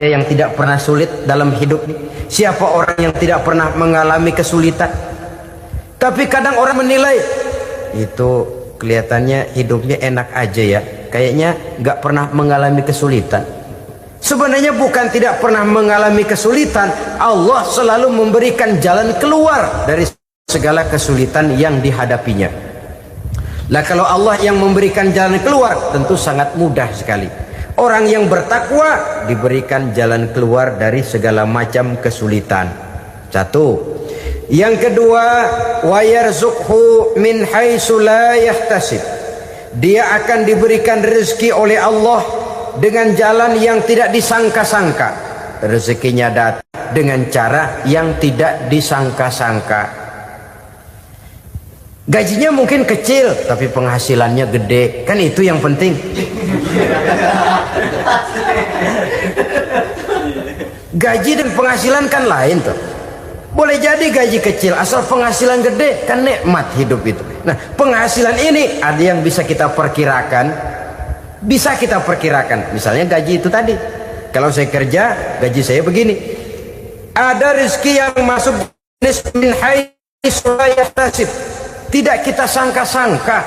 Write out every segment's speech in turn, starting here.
yang tidak pernah sulit dalam hidup ini? Siapa orang yang tidak pernah mengalami kesulitan? Tapi kadang orang menilai itu kelihatannya hidupnya enak aja ya, kayaknya nggak pernah mengalami kesulitan. Sebenarnya bukan tidak pernah mengalami kesulitan, Allah selalu memberikan jalan keluar dari segala kesulitan yang dihadapinya. Lah kalau Allah yang memberikan jalan keluar, tentu sangat mudah sekali. Orang yang bertakwa diberikan jalan keluar dari segala macam kesulitan. Satu. Yang kedua, wa yarzuqhu min haitsu la yahtasib. Dia akan diberikan rezeki oleh Allah dengan jalan yang tidak disangka-sangka. Rezekinya datang dengan cara yang tidak disangka-sangka. Gajinya mungkin kecil, tapi penghasilannya gede. Kan itu yang penting. Gaji dan penghasilan kan lain tuh. Boleh jadi gaji kecil, asal penghasilan gede, kan nikmat hidup itu. Nah, penghasilan ini ada yang bisa kita perkirakan. Bisa kita perkirakan. Misalnya gaji itu tadi. Kalau saya kerja, gaji saya begini. Ada rezeki yang masuk min haitsu la yahtasib. Tidak kita sangka-sangka,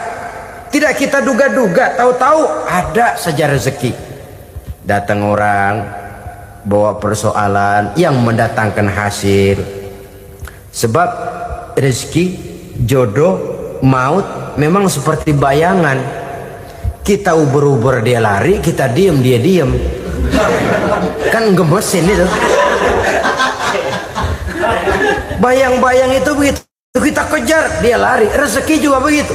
tidak kita duga-duga, tahu-tahu ada saja rezeki. Datang orang bawa persoalan yang mendatangkan hasil. Sebab rezeki, jodoh, maut memang seperti bayangan. Kita uber-uber dia lari, kita diem dia diem. Kan gemesin itu. Bayang-bayang itu begitu. Kita kejar, dia lari. Rezeki juga begitu.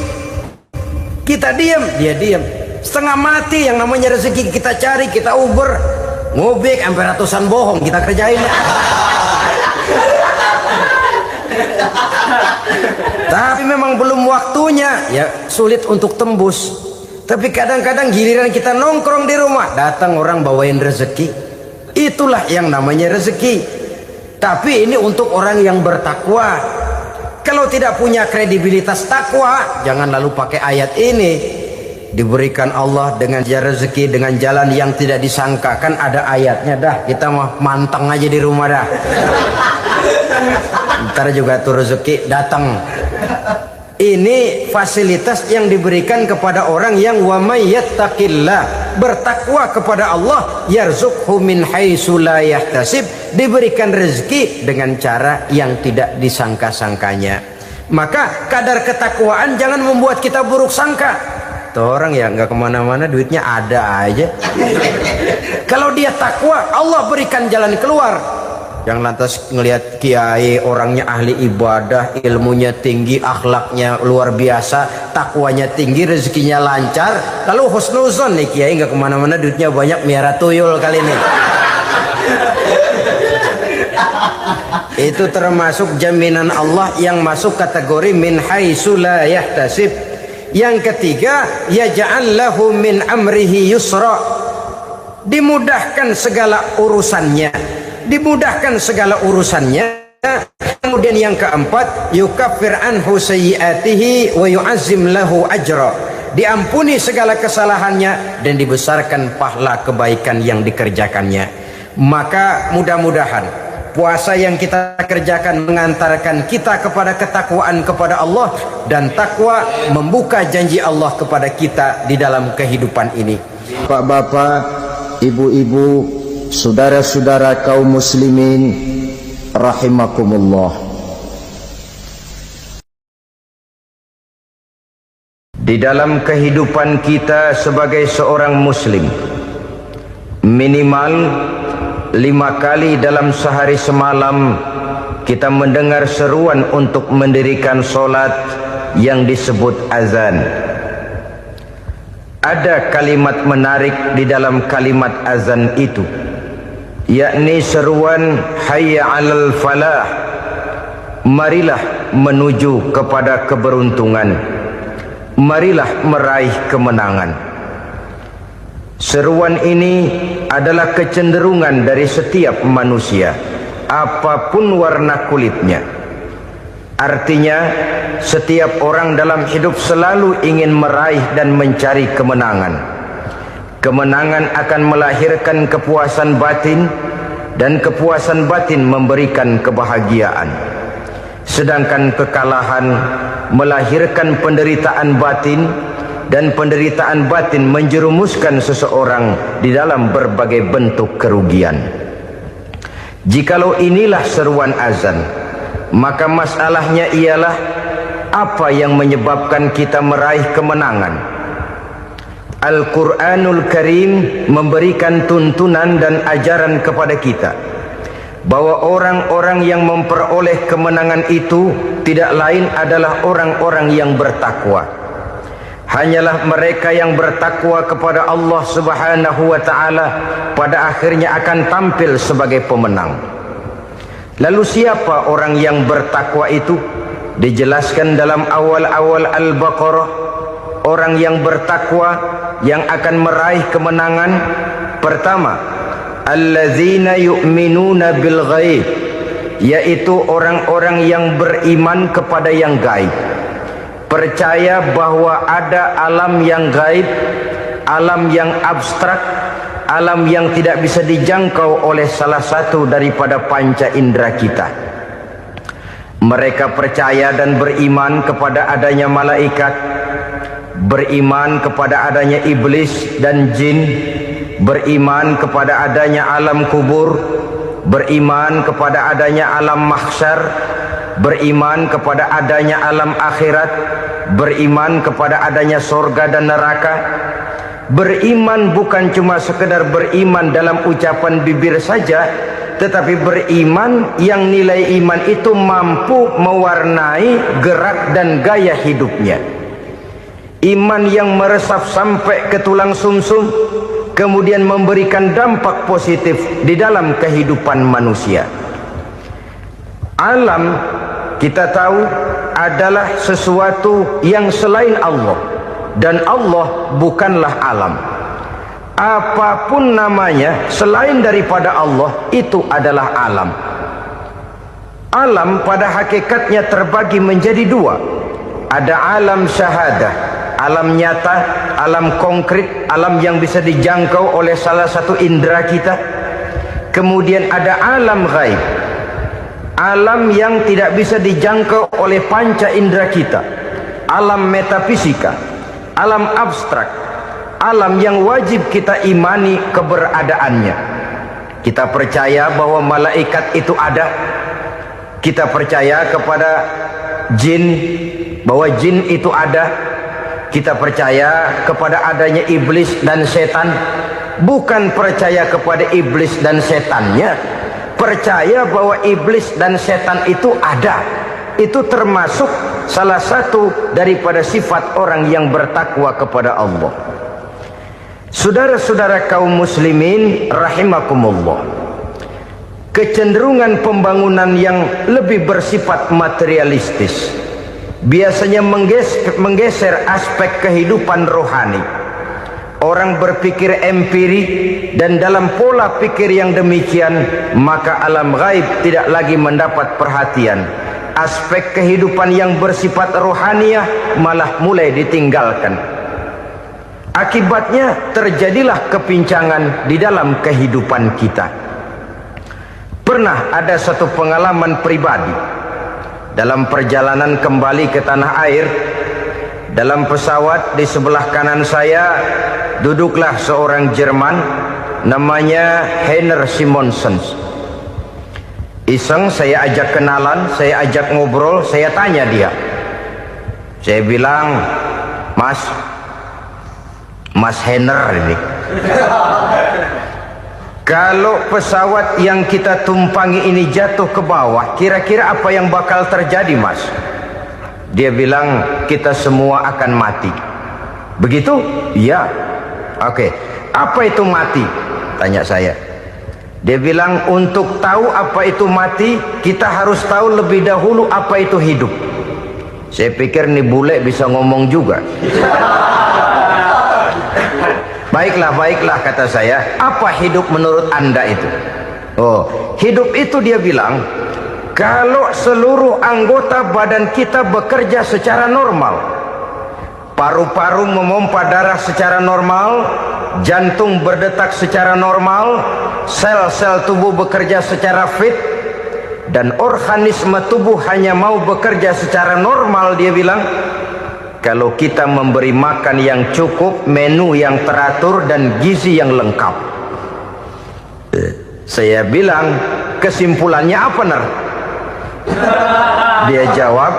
Kita diam, dia diam. Setengah mati yang namanya rezeki kita cari, kita uber, ngobek sampai ratusan bohong kita kerjain. Tapi memang belum waktunya, ya sulit untuk tembus. Tapi kadang-kadang giliran kita nongkrong di rumah, datang orang bawain rezeki. Itulah yang namanya rezeki. Tapi ini untuk orang yang bertakwa. Kalau tidak punya kredibilitas takwa, jangan lalu pakai ayat ini. Diberikan Allah dengan rezeki dengan jalan yang tidak disangka. Kan ada ayatnya dah. Kita mah manteng aja di rumah dah. Ntar juga tuh rezeki datang. Ini fasilitas yang diberikan kepada orang yang wa may yattaqillah, bertakwa kepada Allah, yarzuqhu min haitsu la yahtasib, diberikan rezeki dengan cara yang tidak disangka-sangkanya. Maka kadar ketakwaan jangan membuat kita buruk sangka. Tuh orang ya nggak kemana-mana, duitnya ada aja. Kalau dia takwa, Allah berikan jalan keluar. Yang lantas ngelihat kiai orangnya ahli ibadah, ilmunya tinggi, akhlaknya luar biasa, takwanya tinggi, rezekinya lancar, lalu husnuzon nih kiai nggak kemana-mana, duitnya banyak, miara tuyul kali ini. Itu termasuk jaminan Allah yang masuk kategori min haitsu la yahtasib. Yang ketiga, yaj'al lahu min amrihi yusra, dimudahkan segala urusannya. Dimudahkan segala urusannya. Kemudian yang keempat, yukaffir anhu sayyiatihi wa yu'azzim lahu ajra, diampuni segala kesalahannya dan dibesarkan pahala kebaikan yang dikerjakannya. Maka mudah-mudahan puasa yang kita kerjakan mengantarkan kita kepada ketakwaan kepada Allah, dan takwa membuka janji Allah kepada kita di dalam kehidupan ini. Bapak-bapak, ibu-ibu, saudara-saudara kaum muslimin rahimakumullah. Di dalam kehidupan kita sebagai seorang muslim, minimal 5 kali dalam sehari semalam kita mendengar seruan untuk mendirikan solat yang disebut azan. Ada kalimat menarik di dalam kalimat azan itu, yakni seruan hayya 'alal falah, marilah menuju kepada keberuntungan, marilah meraih kemenangan. Seruan ini adalah kecenderungan dari setiap manusia, apapun warna kulitnya. Artinya, setiap orang dalam hidup selalu ingin meraih dan mencari kemenangan. Kemenangan akan melahirkan kepuasan batin, dan kepuasan batin memberikan kebahagiaan. Sedangkan kekalahan melahirkan penderitaan batin, dan penderitaan batin menjerumuskan seseorang di dalam berbagai bentuk kerugian. Jikalau inilah seruan azan, maka masalahnya ialah apa yang menyebabkan kita meraih kemenangan. Al-Quranul Karim memberikan tuntunan dan ajaran kepada kita bahwa orang-orang yang memperoleh kemenangan itu tidak lain adalah orang-orang yang bertakwa. Hanyalah mereka yang bertakwa kepada Allah Subhanahu wa ta'ala pada akhirnya akan tampil sebagai pemenang. Lalu siapa orang yang bertakwa itu? Dijelaskan dalam awal-awal Al-Baqarah, orang yang bertakwa yang akan meraih kemenangan. Pertama, alladzina yu'minuna bil ghaib, yaitu orang-orang yang beriman kepada yang gaib, percaya bahwa ada alam yang gaib, alam yang abstrak, alam yang tidak bisa dijangkau oleh salah satu daripada panca indera kita. Mereka percaya dan beriman kepada adanya malaikat, beriman kepada adanya iblis dan jin, beriman kepada adanya alam kubur, beriman kepada adanya alam mahsyar, beriman kepada adanya alam akhirat, beriman kepada adanya surga dan neraka. Beriman bukan cuma sekedar beriman dalam ucapan bibir saja, tetapi beriman yang nilai iman itu mampu mewarnai gerak dan gaya hidupnya. Iman yang meresap sampai ke tulang sumsum, kemudian memberikan dampak positif di dalam kehidupan manusia. Alam, kita tahu, adalah sesuatu yang selain Allah, dan Allah bukanlah alam. Apapun namanya selain daripada Allah, itu adalah alam. Alam pada hakikatnya terbagi menjadi dua. Ada alam syahadah, alam nyata, alam konkret, alam yang bisa dijangkau oleh salah satu indera kita. Kemudian ada alam ghaib, alam yang tidak bisa dijangkau oleh panca indera kita, alam metafisika, alam abstrak, alam yang wajib kita imani keberadaannya. Kita percaya bahwa malaikat itu ada, kita percaya kepada jin, bahwa jin itu ada, kita percaya kepada adanya iblis dan setan. Bukan percaya kepada iblis dan setannya, percaya bahwa iblis dan setan itu ada. Itu termasuk salah satu daripada sifat orang yang bertakwa kepada Allah. Saudara-saudara kaum muslimin rahimakumullah, kecenderungan pembangunan yang lebih bersifat materialistis biasanya menggeser aspek kehidupan rohani. Orang berpikir empiri, dan dalam pola pikir yang demikian maka alam gaib tidak lagi mendapat perhatian. Aspek kehidupan yang bersifat rohaniah malah mulai ditinggalkan. Akibatnya terjadilah kepincangan di dalam kehidupan kita. Pernah ada satu pengalaman pribadi dalam perjalanan kembali ke tanah air. Dalam pesawat di sebelah kanan saya duduklah seorang Jerman namanya Heiner Simonsen. Iseng saya ajak kenalan, saya ajak ngobrol, saya tanya dia. Saya bilang, Mas Heiner ini, kalau pesawat yang kita tumpangi ini jatuh ke bawah, kira-kira apa yang bakal terjadi, Mas? Dia bilang, kita semua akan mati. Begitu? Iya. Oke. Apa itu mati? Tanya saya. Dia bilang, untuk tahu apa itu mati, kita harus tahu lebih dahulu apa itu hidup. Saya pikir nih bule bisa ngomong juga. Baiklah kata saya. Apa hidup menurut Anda itu? Oh, hidup itu dia bilang, kalau seluruh anggota badan kita bekerja secara normal, paru-paru memompa darah secara normal, jantung berdetak secara normal, sel-sel tubuh bekerja secara fit, dan organisme tubuh hanya mau bekerja secara normal. Dia bilang, kalau kita memberi makan yang cukup, menu yang teratur, dan gizi yang lengkap. Saya bilang, kesimpulannya apa, Ner? Dia jawab,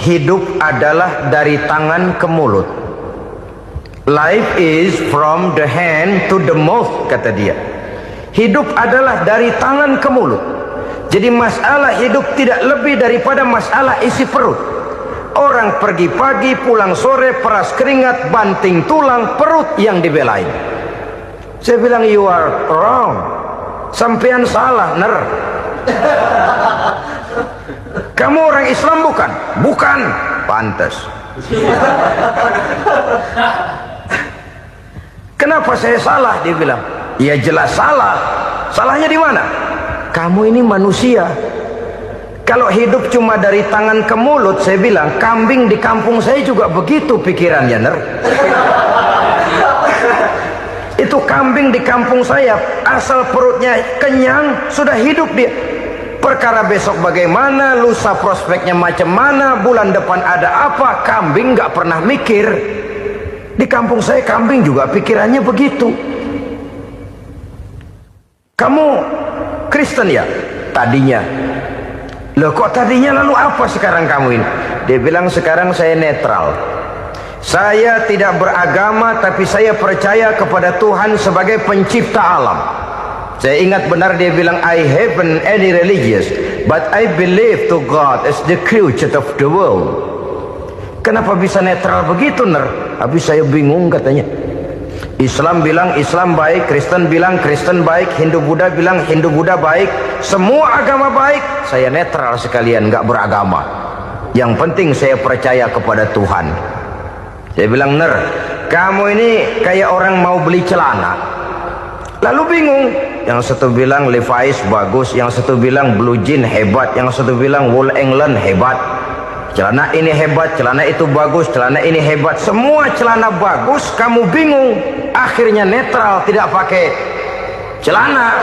hidup adalah dari tangan ke mulut. Life is from the hand to the mouth, kata dia. Hidup adalah dari tangan ke mulut. Jadi masalah hidup tidak lebih daripada masalah isi perut. Orang pergi pagi, pulang sore, peras keringat, banting tulang, perut yang dibelain. Saya bilang, you are wrong. Sampean salah, Ner. Kamu orang Islam bukan? Bukan. Pantas. Kenapa saya salah? Dia bilang, ya jelas salah. Salahnya di mana? Kamu ini manusia. Kalau hidup cuma dari tangan ke mulut, saya bilang, kambing di kampung saya juga begitu pikirannya, Ner. Itu kambing di kampung saya, asal perutnya kenyang, sudah hidup dia. Perkara besok bagaimana, lusa prospeknya macam mana, bulan depan ada apa, kambing nggak pernah mikir. Di kampung saya kambing juga pikirannya begitu. Kamu Kristen ya? Tadinya. Loh kok tadinya, lalu apa sekarang kamu ini? Dia bilang, sekarang saya netral. Saya tidak beragama, tapi saya percaya kepada Tuhan sebagai pencipta alam. Saya ingat benar dia bilang, I haven't any religious, but I believe to God as the creator of the world. Kenapa bisa netral begitu, Ner? Habis saya bingung, katanya. Islam bilang Islam baik, Kristen bilang Kristen baik, Hindu Buddha bilang Hindu Buddha baik, semua agama baik. Saya netral sekalian, nggak beragama. Yang penting saya percaya kepada Tuhan. Saya bilang, Ner, kamu ini kayak orang mau beli celana, lalu bingung. Yang satu bilang Levi's bagus, yang satu bilang Blue Jean hebat, yang satu bilang Wool England hebat. Celana ini hebat, celana itu bagus, celana ini hebat. Semua celana bagus, kamu bingung. Akhirnya netral, tidak pakai celana.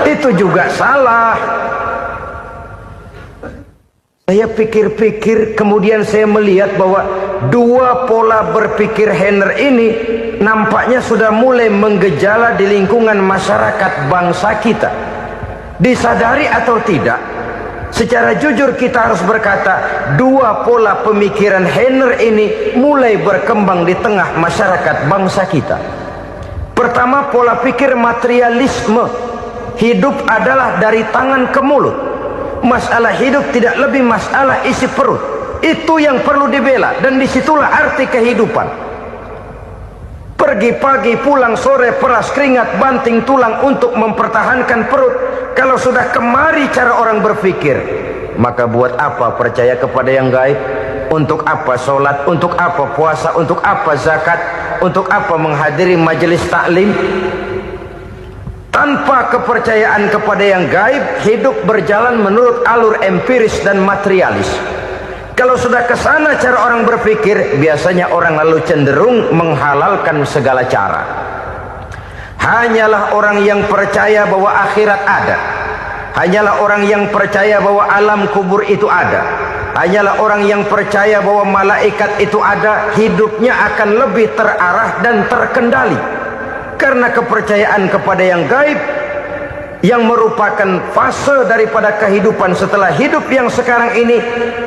Itu juga salah. Saya pikir-pikir, kemudian saya melihat bahwa dua pola berpikir Henner ini nampaknya sudah mulai menggejala di lingkungan masyarakat bangsa kita. Disadari atau tidak, secara jujur kita harus berkata, dua pola pemikiran Henner ini mulai berkembang di tengah masyarakat bangsa kita. Pertama, pola pikir materialisme. Hidup adalah dari tangan ke mulut. Masalah hidup tidak lebih masalah isi perut. Itu yang perlu dibela, dan disitulah arti kehidupan. Pergi pagi, pulang sore, peras keringat, banting tulang untuk mempertahankan perut. Kalau sudah kemari cara orang berpikir, maka buat apa percaya kepada yang gaib? Untuk apa sholat? Untuk apa puasa? Untuk apa zakat? Untuk apa menghadiri majelis taklim? Tanpa kepercayaan kepada yang gaib, hidup berjalan menurut alur empiris dan materialis. Kalau sudah ke sana cara orang berpikir, biasanya orang lalu cenderung menghalalkan segala cara. Hanyalah orang yang percaya bahwa akhirat ada. Hanyalah orang yang percaya bahwa alam kubur itu ada. Hanyalah orang yang percaya bahwa malaikat itu ada, hidupnya akan lebih terarah dan terkendali. Karena kepercayaan kepada yang gaib, yang merupakan fase daripada kehidupan setelah hidup yang sekarang ini,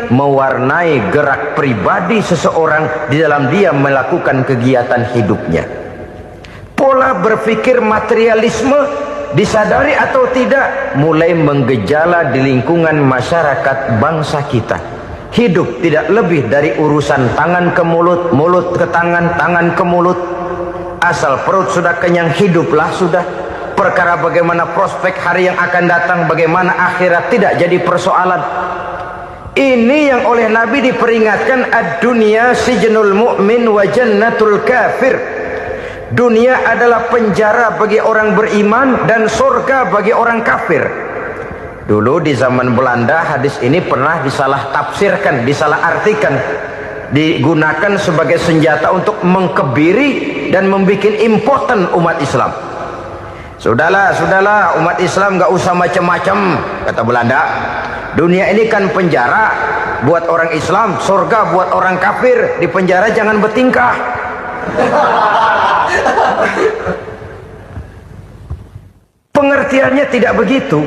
mewarnai gerak pribadi seseorang di dalam dia melakukan kegiatan hidupnya. Pola berpikir materialisme, disadari atau tidak, mulai menggejala di lingkungan masyarakat bangsa kita. Hidup tidak lebih dari urusan tangan ke mulut, mulut ke tangan, tangan ke mulut. Asal perut sudah kenyang, hiduplah sudah. Perkara bagaimana prospek hari yang akan datang, bagaimana akhirat, tidak jadi persoalan. Ini yang oleh Nabi diperingatkan, ad-dunya sijnul mu'min wa jannatul kafir. Dunia adalah penjara bagi orang beriman dan surga bagi orang kafir. Dulu di zaman Belanda hadis ini pernah disalah tafsirkan, disalah artikan. digunakan sebagai senjata untuk mengkebiri dan membuat impoten umat Islam. Sudahlah umat Islam gak usah macam-macam, kata Belanda. Dunia ini kan penjara buat orang Islam, surga buat orang kafir. Di penjara jangan bertingkah. Pengertiannya tidak begitu.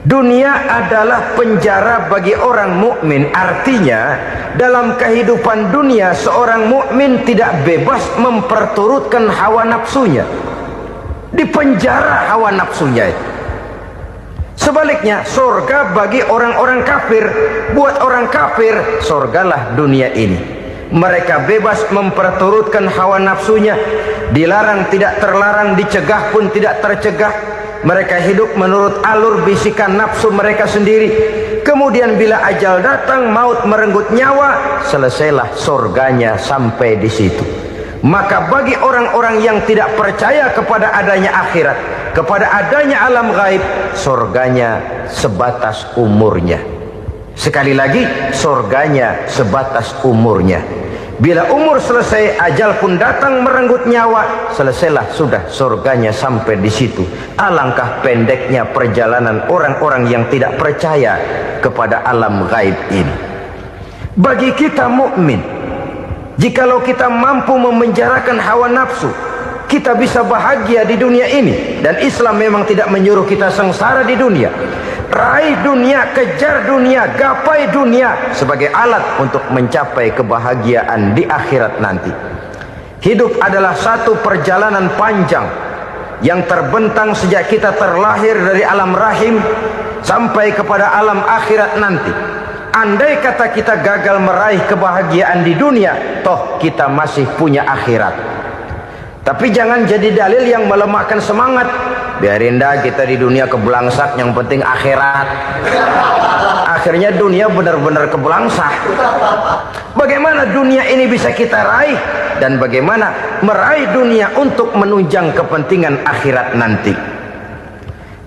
Dunia adalah penjara bagi orang mukmin. Artinya dalam kehidupan dunia seorang mukmin tidak bebas memperturutkan hawa nafsunya. Di penjara hawa nafsunya. Sebaliknya surga bagi orang-orang kafir. Buat orang kafir surgalah dunia ini. Mereka bebas memperturutkan hawa nafsunya. Dilarang tidak terlarang, dicegah pun tidak tercegah. Mereka hidup menurut alur bisikan nafsu mereka sendiri. Kemudian bila ajal datang, maut merenggut nyawa, selesailah surganya sampai di situ. Maka bagi orang-orang yang tidak percaya kepada adanya akhirat, kepada adanya alam gaib, surganya sebatas umurnya. Sekali lagi, surganya sebatas umurnya. Bila umur selesai, ajal pun datang merenggut nyawa, selesailah sudah surganya sampai di situ. Alangkah pendeknya perjalanan orang-orang yang tidak percaya kepada alam gaib ini. Bagi kita mukmin, jikalau kita mampu memenjarakan hawa nafsu, kita bisa bahagia di dunia ini. Dan Islam memang tidak menyuruh kita sengsara di dunia. Raih dunia, kejar dunia, gapai dunia sebagai alat untuk mencapai kebahagiaan di akhirat nanti. Hidup adalah satu perjalanan panjang yang terbentang sejak kita terlahir dari alam rahim sampai kepada alam akhirat nanti. Andai kata kita gagal meraih kebahagiaan di dunia, toh kita masih punya akhirat. Tapi jangan jadi dalil yang melemahkan semangat. Biarin dah kita di dunia kebelangsak, yang penting akhirat. Akhirnya dunia benar-benar kebelangsak. Bagaimana dunia ini bisa kita raih, dan bagaimana meraih dunia untuk menunjang kepentingan akhirat nanti.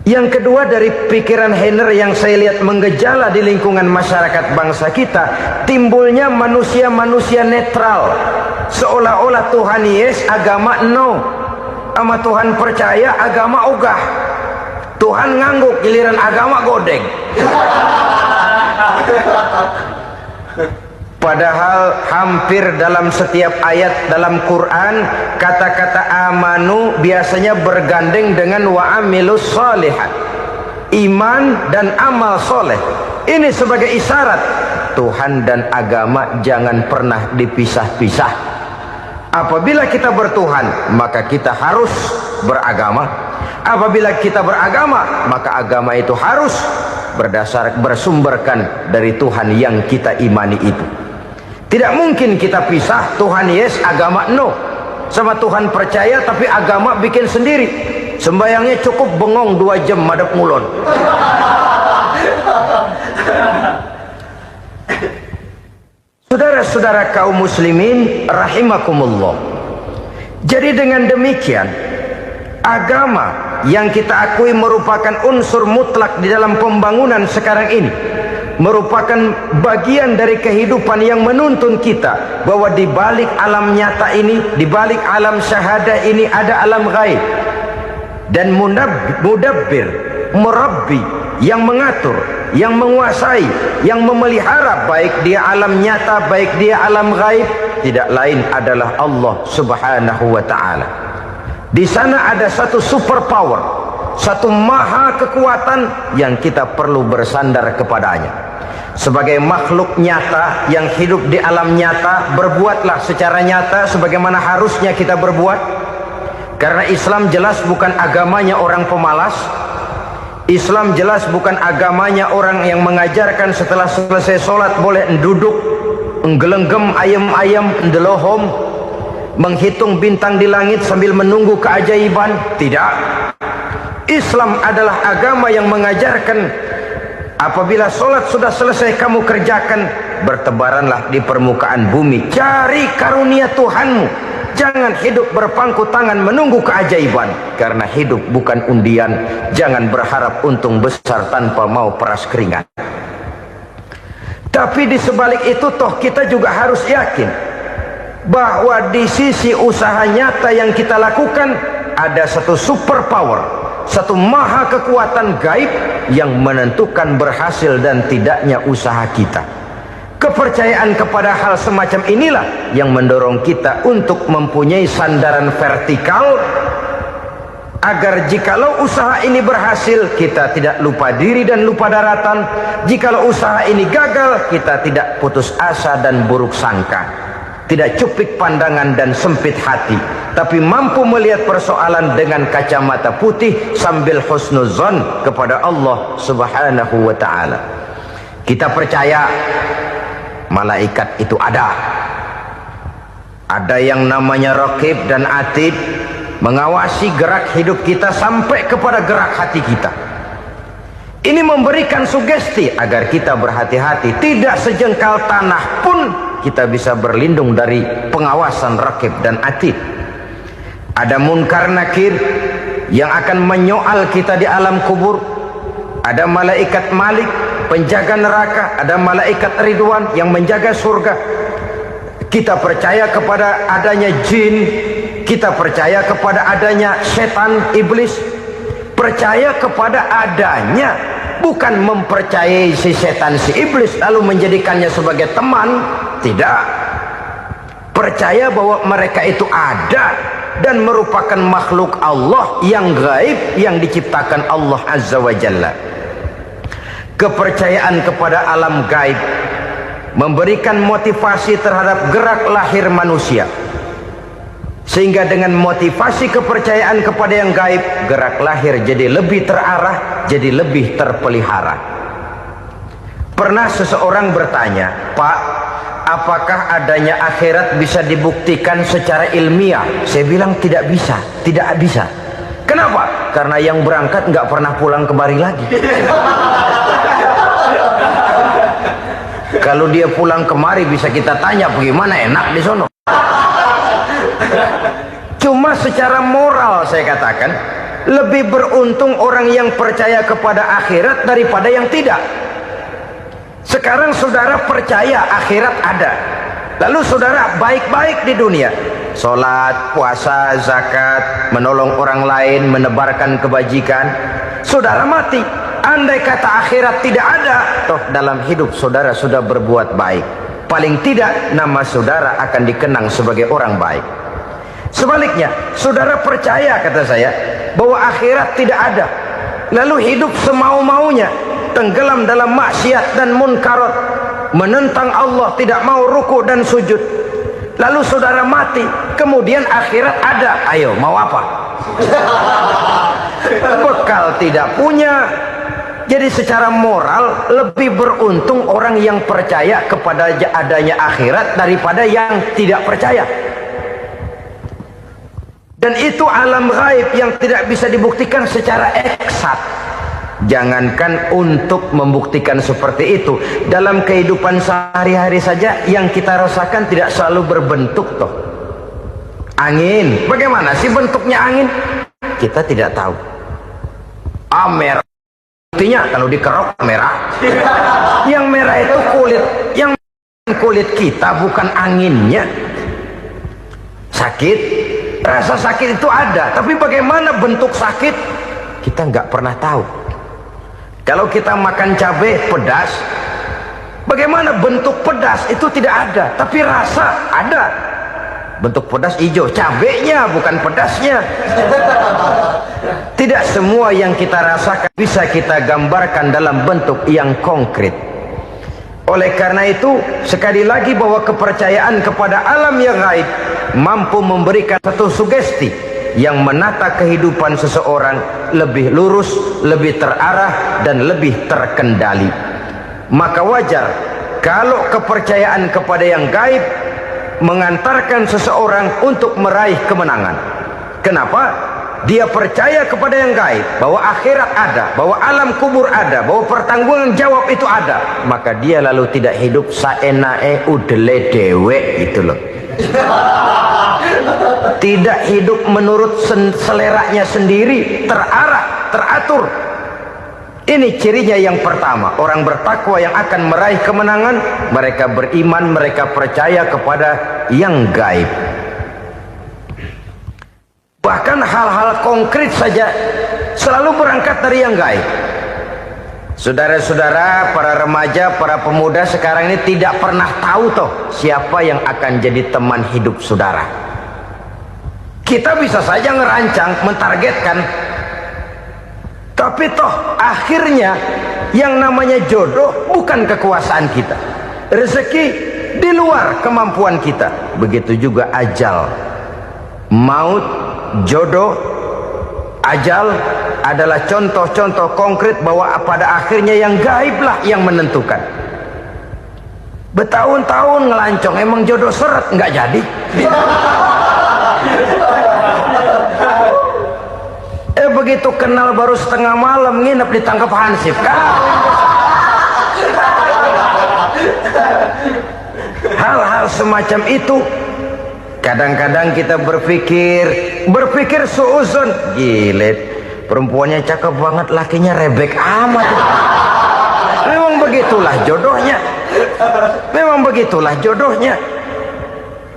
Yang kedua, dari pikiran Heiner yang saya lihat menggejala di lingkungan masyarakat bangsa kita, timbulnya manusia-manusia netral. Seolah-olah Tuhan yes, agama no. Sama Tuhan percaya, agama ogah. Tuhan ngangguk, giliran agama godeng. Padahal hampir dalam setiap ayat dalam Quran, kata-kata amanu biasanya bergandeng dengan wa amilus sholihat. Iman dan amal soleh. Ini sebagai isyarat Tuhan dan agama jangan pernah dipisah-pisah. Apabila kita bertuhan, maka kita harus beragama. Apabila kita beragama, maka agama itu harus bersumberkan dari Tuhan yang kita imani itu. Tidak mungkin kita pisah, Tuhan yes, agama no. Sama Tuhan percaya tapi agama bikin sendiri. Sembayangnya cukup bengong 2 jam madep mulon. Saudara-saudara kaum muslimin rahimakumullah. Jadi dengan demikian, agama yang kita akui merupakan unsur mutlak di dalam pembangunan sekarang ini, merupakan bagian dari kehidupan yang menuntun kita bahwa di balik alam nyata ini, di balik alam syahadah ini ada alam gaib. Dan mudabbir, murabbi, yang mengatur, yang menguasai, yang memelihara baik dia alam nyata, baik dia alam gaib, tidak lain adalah Allah Subhanahu wa ta'ala. Di sana ada satu super power, satu maha kekuatan yang kita perlu bersandar kepadanya. Sebagai makhluk nyata yang hidup di alam nyata, berbuatlah secara nyata sebagaimana harusnya kita berbuat. Karena Islam jelas bukan agamanya orang pemalas. Islam jelas bukan agamanya orang yang mengajarkan setelah selesai sholat boleh duduk, nggelenggem ayam-ayam, ndelohom, menghitung bintang di langit sambil menunggu keajaiban. Tidak. Islam adalah agama yang mengajarkan apabila sholat sudah selesai kamu kerjakan, bertebaranlah di permukaan bumi, cari karunia Tuhanmu. Jangan hidup berpangku tangan menunggu keajaiban. Karena hidup bukan undian. Jangan berharap untung besar tanpa mau peras keringat. Tapi di sebalik itu toh kita juga harus yakin bahwa di sisi usaha nyata yang kita lakukan ada satu super power, satu maha kekuatan gaib yang menentukan berhasil dan tidaknya usaha kita. Kepercayaan kepada hal semacam inilah yang mendorong kita untuk mempunyai sandaran vertikal, agar jikalau usaha ini berhasil, kita tidak lupa diri dan lupa daratan. Jikalau usaha ini gagal, kita tidak putus asa dan buruk sangka, tidak cupik pandangan dan sempit hati, tapi mampu melihat persoalan dengan kacamata putih sambil husnuzon kepada Allah Subhanahu wa ta'ala. Kita percaya malaikat itu ada yang namanya raqib dan atid, mengawasi gerak hidup kita sampai kepada gerak hati kita. Ini memberikan sugesti agar kita berhati-hati, tidak sejengkal tanah pun kita bisa berlindung dari pengawasan raqib dan atid. Ada munkar nakir yang akan menyoal kita di alam kubur. Ada malaikat Malik, penjaga neraka. Ada malaikat Ridwan yang menjaga surga. Kita percaya kepada adanya jin, kita percaya kepada adanya setan, iblis. Percaya kepada adanya, bukan mempercayai si setan, si iblis lalu menjadikannya sebagai teman. Tidak. Percaya bahwa mereka itu ada dan merupakan makhluk Allah yang gaib, yang diciptakan Allah Azza wa Jalla. Kepercayaan kepada alam gaib memberikan motivasi terhadap gerak lahir manusia, sehingga dengan motivasi kepercayaan kepada yang gaib, gerak lahir jadi lebih terarah, jadi lebih terpelihara. Pernah seseorang bertanya, "Pak, apakah adanya akhirat bisa dibuktikan secara ilmiah?" Saya bilang tidak bisa, tidak bisa. Kenapa? Karena yang berangkat nggak pernah pulang kembali lagi. Kalau dia pulang kemari bisa kita tanya bagaimana enak di sono. Cuma secara moral saya katakan, lebih beruntung orang yang percaya kepada akhirat daripada yang tidak. Sekarang saudara percaya akhirat ada, lalu saudara baik-baik di dunia, sholat, puasa, zakat, menolong orang lain, menebarkan kebajikan. Saudara mati, andai kata akhirat tidak ada, toh dalam hidup saudara sudah berbuat baik, paling tidak nama saudara akan dikenang sebagai orang baik. Sebaliknya, saudara percaya, kata saya, bahwa akhirat tidak ada, lalu hidup semau-maunya, tenggelam dalam maksiat dan munkarat, menentang Allah, tidak mau ruku dan sujud, lalu saudara mati, kemudian akhirat ada, ayo mau apa? Bekal tidak punya. Jadi secara moral lebih beruntung orang yang percaya kepada adanya akhirat daripada yang tidak percaya. Dan itu alam gaib yang tidak bisa dibuktikan secara eksakt. Jangankan untuk membuktikan seperti itu, dalam kehidupan sehari-hari saja yang kita rasakan tidak selalu berbentuk toh. Angin, bagaimana sih bentuknya angin? Kita tidak tahu. Merah, buktinya kalau dikerok merah. Yang merah itu kulit, yang kulit kita bukan anginnya. Sakit, rasa sakit itu ada, tapi bagaimana bentuk sakit kita nggak pernah tahu. Kalau kita makan cabai pedas, bagaimana bentuk pedas itu tidak ada, tapi rasa ada. Bentuk pedas hijau, cabenya bukan pedasnya. Tidak semua yang kita rasakan bisa kita gambarkan dalam bentuk yang konkret. Oleh karena itu, sekali lagi bahwa kepercayaan kepada alam yang gaib mampu memberikan satu sugesti yang menata kehidupan seseorang lebih lurus, lebih terarah, dan lebih terkendali. Maka wajar kalau kepercayaan kepada yang gaib mengantarkan seseorang untuk meraih kemenangan. Kenapa? Dia percaya kepada yang gaib, bahwa akhirat ada, bahwa alam kubur ada, bahwa pertanggungan jawab itu ada. Maka dia lalu tidak hidup saenae udele dewe, gitu loh. Tidak hidup menurut seleranya sendiri, terarah, teratur. Ini cirinya yang pertama, orang bertakwa yang akan meraih kemenangan, mereka beriman, mereka percaya kepada yang gaib. Bahkan hal-hal konkret saja selalu berangkat dari yang gaib. Saudara-saudara, para remaja, para pemuda sekarang ini tidak pernah tahu toh siapa yang akan jadi teman hidup saudara. Kita bisa saja ngerancang, mentargetkan, tapi toh akhirnya yang namanya jodoh bukan kekuasaan kita. Rezeki di luar kemampuan kita. Begitu juga ajal, maut, jodoh, ajal adalah contoh-contoh konkret bahwa pada akhirnya yang gaiblah yang menentukan. Bertahun-tahun ngelancong, emang jodoh seret nggak jadi. Begitu kenal baru setengah malam nginep ditangkap hansip kan. Hal-hal semacam itu kadang-kadang kita berpikir suuzon, gile, perempuannya cakep banget, lakinya rebek amat. Memang begitulah jodohnya. Memang begitulah jodohnya.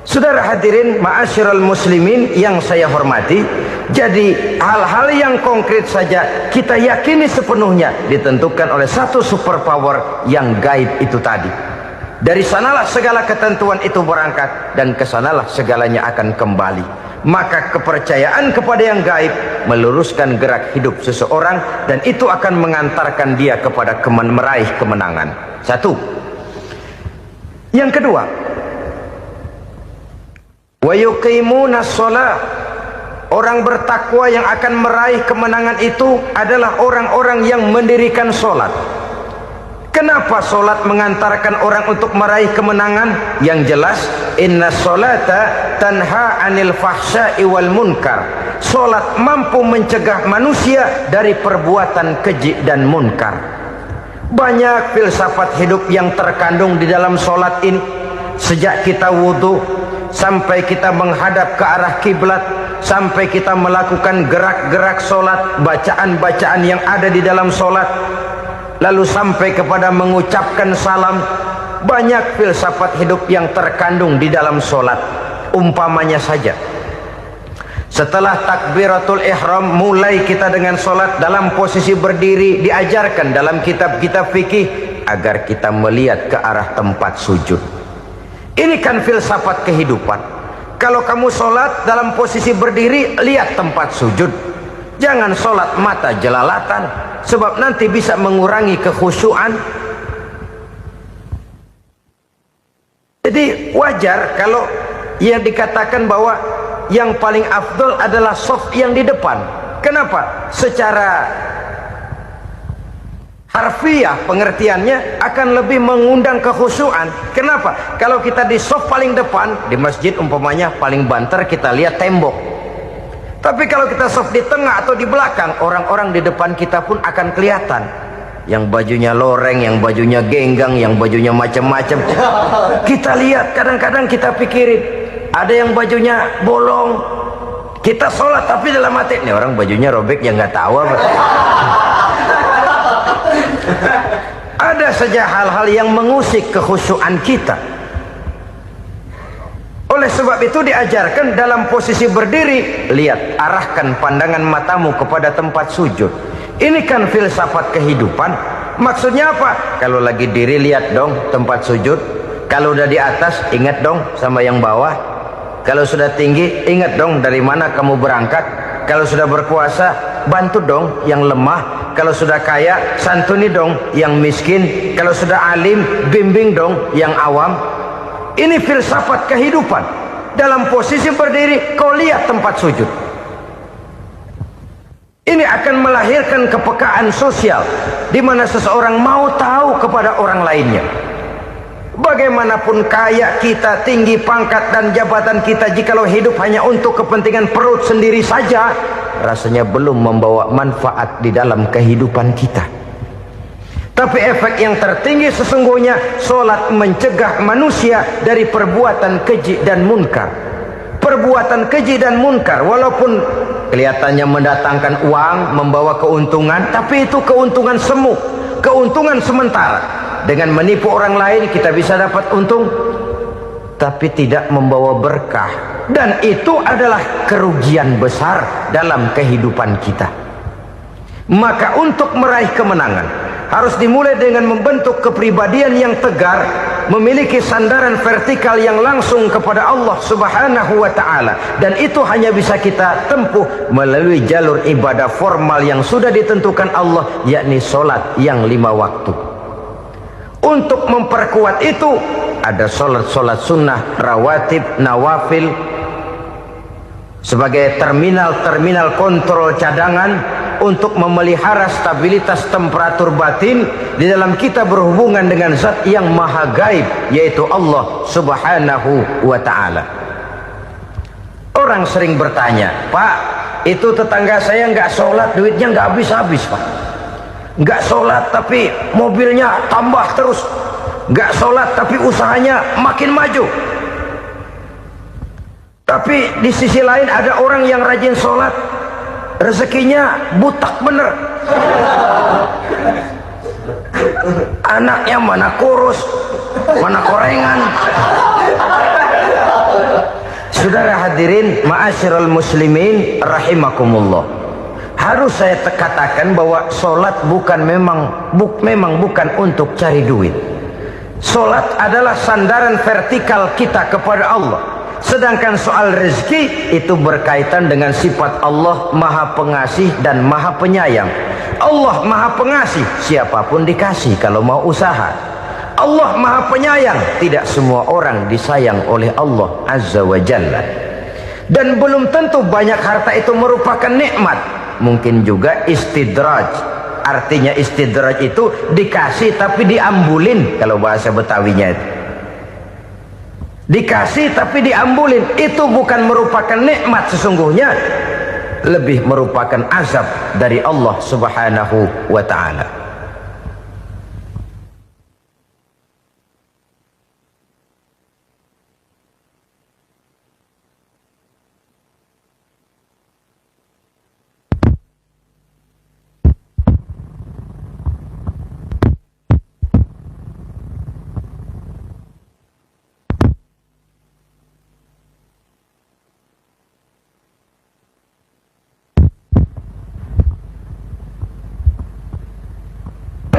Saudara hadirin ma'asyiral muslimin yang saya hormati, jadi hal-hal yang konkret saja kita yakini sepenuhnya ditentukan oleh satu superpower yang gaib itu tadi. Dari sanalah segala ketentuan itu berangkat dan kesanalah segalanya akan kembali. Maka kepercayaan kepada yang gaib meluruskan gerak hidup seseorang dan itu akan mengantarkan dia kepada meraih kemenangan. Satu. Yang kedua, wa yuqimuna shalah. Orang bertakwa yang akan meraih kemenangan itu adalah orang-orang yang mendirikan sholat. Kenapa sholat mengantarkan orang untuk meraih kemenangan? Yang jelas, inna sholata tanha anil fahsya'i wal munkar. Sholat mampu mencegah manusia dari perbuatan keji dan munkar. Banyak filsafat hidup yang terkandung di dalam sholat ini. Sejak kita wudhu sampai kita menghadap ke arah kiblat, sampai kita melakukan gerak-gerak sholat, bacaan-bacaan yang ada di dalam sholat, lalu sampai kepada mengucapkan salam. Banyak filsafat hidup yang terkandung di dalam sholat. Umpamanya saja, setelah takbiratul ihram mulai kita dengan sholat dalam posisi berdiri, diajarkan dalam kitab-kitab fikih agar kita melihat ke arah tempat sujud. Ini kan filsafat kehidupan. Kalau kamu sholat dalam posisi berdiri, lihat tempat sujud. Jangan sholat mata jelalatan, sebab nanti bisa mengurangi kekhusyuan. Jadi wajar kalau yang dikatakan bahwa yang paling afdol adalah shaf yang di depan. Kenapa? Secara harfiah pengertiannya akan lebih mengundang kekhusyuan. Kenapa? Kalau kita di shaf paling depan di masjid umpamanya paling banter kita lihat tembok. Tapi kalau kita shaf di tengah atau di belakang, orang-orang di depan kita pun akan kelihatan. Yang bajunya loreng, yang bajunya genggang, yang bajunya macam-macam. Kita lihat, kadang-kadang kita pikirin, ada yang bajunya bolong. Kita sholat tapi dalam hati, nih orang bajunya robek yang nggak tahu apa. Ada saja hal-hal yang mengusik kekhusyuan kita. Oleh sebab itu diajarkan dalam posisi berdiri, lihat, arahkan pandangan matamu kepada tempat sujud. Ini kan filsafat kehidupan. Maksudnya apa? Kalau lagi diri lihat dong tempat sujud. Kalau udah di atas ingat dong sama yang bawah. Kalau sudah tinggi ingat dong dari mana kamu berangkat. Kalau sudah berkuasa bantu dong yang lemah. Kalau sudah kaya santuni dong yang miskin. Kalau sudah alim bimbing dong yang awam. Ini filsafat kehidupan. Dalam posisi berdiri kau lihat tempat sujud. Ini akan melahirkan kepekaan sosial di mana seseorang mau tahu kepada orang lainnya. Bagaimanapun kaya kita, tinggi pangkat dan jabatan kita, jikalau hidup hanya untuk kepentingan perut sendiri saja, rasanya belum membawa manfaat di dalam kehidupan kita. Tapi efek yang tertinggi sesungguhnya, sholat mencegah manusia dari perbuatan keji dan munkar. Perbuatan keji dan munkar, walaupun kelihatannya mendatangkan uang, membawa keuntungan, tapi itu keuntungan semu, keuntungan sementara. Dengan menipu orang lain kita bisa dapat untung, tapi tidak membawa berkah, dan itu adalah kerugian besar dalam kehidupan kita. Maka untuk meraih kemenangan harus dimulai dengan membentuk kepribadian yang tegar, memiliki sandaran vertikal yang langsung kepada Allah Subhanahu wa ta'ala, dan itu hanya bisa kita tempuh melalui jalur ibadah formal yang sudah ditentukan Allah, yakni solat yang 5 waktu. Untuk memperkuat itu ada solat-solat sunnah, rawatib, nawafil sebagai terminal-terminal kontrol cadangan untuk memelihara stabilitas temperatur batin di dalam kita berhubungan dengan zat yang maha gaib, yaitu Allah Subhanahu wa ta'ala. Orang sering bertanya, Pak, itu tetangga saya nggak sholat, duitnya nggak habis-habis, Pak. Nggak sholat tapi mobilnya tambah terus, nggak sholat tapi usahanya makin maju. Tapi di sisi lain ada orang yang rajin sholat, rezekinya butak bener, anaknya mana kurus, mana korengan. Saudara hadirin ma'asyiral muslimin rahimakumullah, harus saya katakan bahwa solat memang bukan untuk cari duit. Solat adalah sandaran vertikal kita kepada Allah. Sedangkan soal rezeki itu berkaitan dengan sifat Allah maha pengasih dan maha penyayang. Allah maha pengasih, siapapun dikasih kalau mau usaha. Allah maha penyayang, tidak semua orang disayang oleh Allah Azza wa Jalla. Dan belum tentu banyak harta itu merupakan nikmat. Mungkin juga istidraj. Artinya istidraj itu dikasih tapi diambulin, kalau bahasa Betawinya itu. Dikasih tapi diambulin, itu bukan merupakan nikmat sesungguhnya, lebih merupakan azab dari Allah Subhanahu wa ta'ala.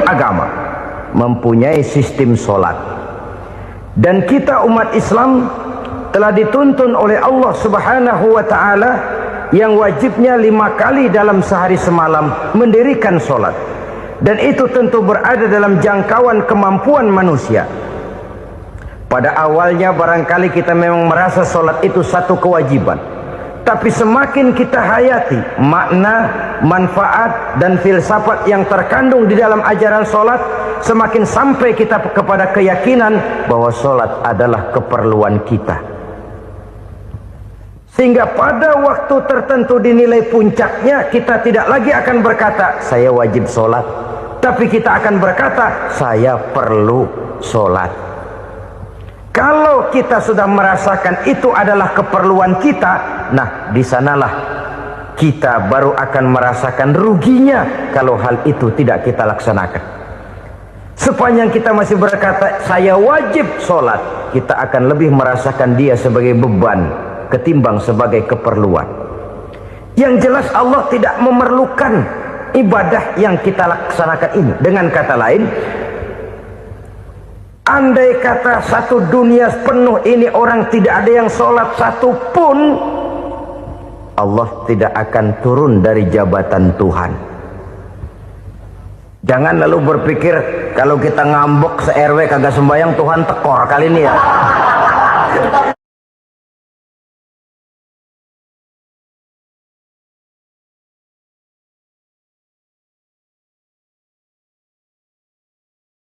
Agama mempunyai sistem solat, dan kita umat Islam telah dituntun oleh Allah Subhanahu wa ta'ala yang wajibnya 5 kali dalam sehari semalam mendirikan solat, dan itu tentu berada dalam jangkauan kemampuan manusia. Pada awalnya barangkali kita memang merasa solat itu satu kewajiban, tapi semakin kita hayati makna, manfaat dan filsafat yang terkandung di dalam ajaran solat, semakin sampai kita kepada keyakinan bahwa solat adalah keperluan kita. Sehingga pada waktu tertentu dinilai puncaknya, kita tidak lagi akan berkata saya wajib solat, tapi kita akan berkata saya perlu solat. Kalau kita sudah merasakan itu adalah keperluan kita, nah di sanalah kita baru akan merasakan ruginya kalau hal itu tidak kita laksanakan. Sepanjang kita masih berkata saya wajib sholat, kita akan lebih merasakan dia sebagai beban ketimbang sebagai keperluan. Yang jelas Allah tidak memerlukan ibadah yang kita laksanakan ini. Dengan kata lain, andai kata satu dunia penuh ini orang tidak ada yang sholat satu pun, Allah tidak akan turun dari jabatan Tuhan. Jangan lalu berpikir kalau kita ngambek se-RW kagak sembahyang Tuhan tekor kali ini ya.